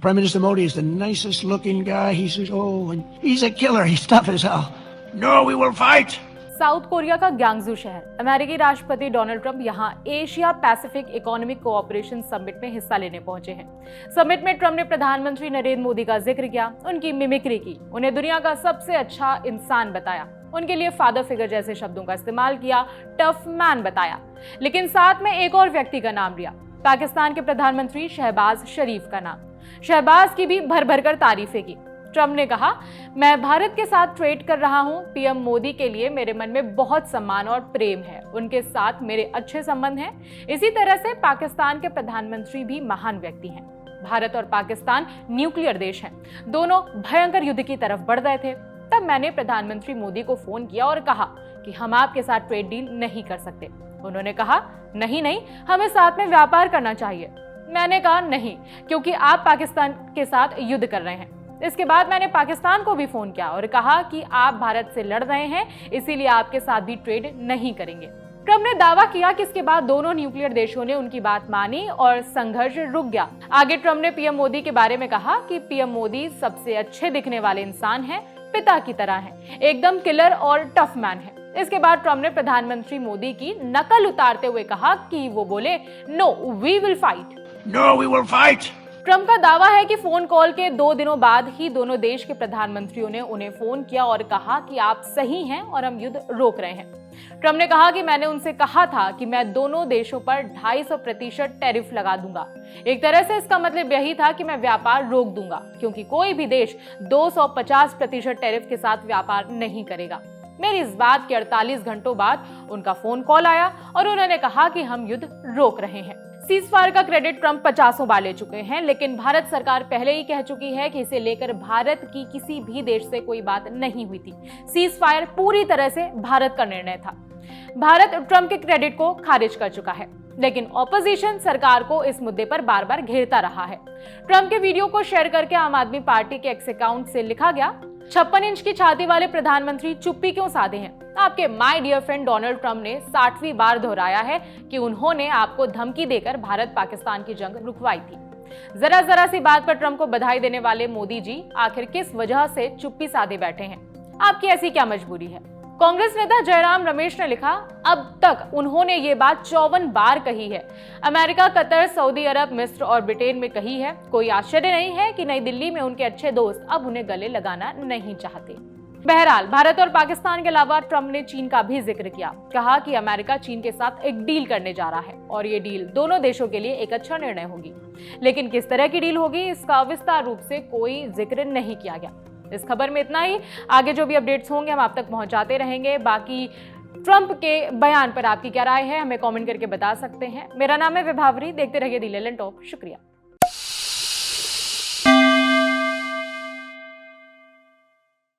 Prime Minister Modi is the nicest looking guy. And he's a killer. He's tough as hell. No, we will fight. South Korea का ग्यांगजू शहर, अमेरिकी राष्ट्रपति Donald Trump यहां Asia Pacific economic cooperation summit में हिस्सा लेने पहुंचे हैं। समिट में ट्रंप ने प्रधानमंत्री नरेंद्र मोदी का जिक्र किया, उनकी मिमिक्री की, उन्हें दुनिया का सबसे अच्छा इंसान बताया, उनके लिए फादर फिगर जैसे शब्दों का इस्तेमाल किया, टफ मैन बताया, लेकिन साथ में एक और व्यक्ति का नाम लिया, पाकिस्तान के प्रधानमंत्री शहबाज शरीफ का नाम। शहबाज की भी भर भर कर तारीफें की। ट्रंप ने कहा, मैं भारत के साथ ट्रेड कर रहा हूं। पीएम मोदी के लिए मेरे मन में बहुत सम्मान और प्रेम है, उनके साथ मेरे अच्छे संबंध हैं। इसी तरह से पाकिस्तान के प्रधानमंत्री भी महान व्यक्ति हैं। भारत और पाकिस्तान न्यूक्लियर देश हैं, दोनों भयंकर युद्ध की तरफ बढ़ रहे थे। तब मैंने प्रधानमंत्री मोदी को फोन किया और कहा कि हम आपके साथ ट्रेड डील नहीं कर सकते। उन्होंने कहा, नहीं, हमें साथ में व्यापार करना चाहिए। मैंने कहा नहीं, क्योंकि आप पाकिस्तान के साथ युद्ध कर रहे हैं। इसके बाद मैंने पाकिस्तान को भी फोन किया और कहा कि आप भारत से लड़ रहे हैं, इसीलिए आपके साथ भी ट्रेड नहीं करेंगे। ट्रंप ने दावा किया कि इसके बाद दोनों न्यूक्लियर देशों ने उनकी बात मानी और संघर्ष रुक गया। आगे ट्रंप ने पीएम मोदी के बारे में कहा कि पीएम मोदी सबसे अच्छे दिखने वाले इंसान हैं, पिता की तरह हैं, एकदम किलर और टफ मैन है। इसके बाद ट्रंप ने प्रधानमंत्री मोदी की नकल उतारते हुए कहा कि वो बोले, no we will fight. Trump का दावा है कि फोन कॉल के 2 दिनों बाद ही दोनों देश के प्रधानमंत्रियों ने उन्हें फोन किया और कहा कि आप सही हैं और हम युद्ध रोक रहे हैं। ट्रंप ने कहा कि मैंने उनसे कहा था कि मैं दोनों देशों पर 250% टैरिफ लगा दूंगा। एक तरह से इसका मतलब यही था कि मैं व्यापार रोक दूंगा, क्योंकि कोई भी देश 250% टैरिफ के साथ व्यापार नहीं करेगा। मेरी इस बात के 48 घंटों बाद उनका फोन कॉल आया और उन्होंने कहा कि हम युद्ध रोक रहे हैं। सीज फायर का क्रेडिट ट्रंप 50 बार ले चुके हैं, लेकिन भारत सरकार पहले ही कह चुकी है कि इसे लेकर भारत की किसी भी देश से कोई बात नहीं हुई थी। सीज फायर पूरी तरह से भारत का निर्णय था। भारत ट्रंप के क्रेडिट को खारिज कर चुका है, लेकिन ऑपोजिशन सरकार को इस मुद्दे पर बार बार घेरता रहा है। ट्रंप के वीडियो को शेयर करके आम आदमी पार्टी के एक्स अकाउंट से लिखा गया, 56 इंच की छाती वाले प्रधानमंत्री चुप्पी क्यों साधे हैं? आपके my dear friend Donald Trump ने 60वीं बार दोहराया है कि उन्होंने आपको धमकी देकर भारत पाकिस्तान की जंग रुकवाई थी। जरा सी बात पर ट्रंप को बधाई देने वाले मोदी जी आखिर किस वजह से चुप्पी साधे बैठे हैं? आपकी ऐसी क्या मजबूरी है? कांग्रेस नेता जयराम रमेश ने लिखा, अब तक उन्होंने ये बात 54 बार कही है। अमेरिका, कतर, सऊदी अरब, मिस्र और ब्रिटेन में कही है। कोई आश्चर्य नहीं है कि नई दिल्ली में उनके अच्छे दोस्त अब उन्हें गले लगाना नहीं चाहते। बहरहाल, भारत और पाकिस्तान के अलावा ट्रंप ने चीन का भी जिक्र किया। कहा कि अमेरिका चीन के साथ एक डील करने जा रहा है और ये डील दोनों देशों के लिए एक अच्छा निर्णय होगी, लेकिन किस तरह की डील होगी इसका विस्तार रूप से कोई जिक्र नहीं किया गया। इस खबर में इतना ही। आगे जो भी अपडेट्स होंगे हम आप तक पहुंचाते रहेंगे। बाकी ट्रंप के बयान पर आपकी क्या राय है, हमें कमेंट करके बता सकते हैं। मेरा नाम है विभावरी, देखते रहिए दी लेलन टॉप। शुक्रिया।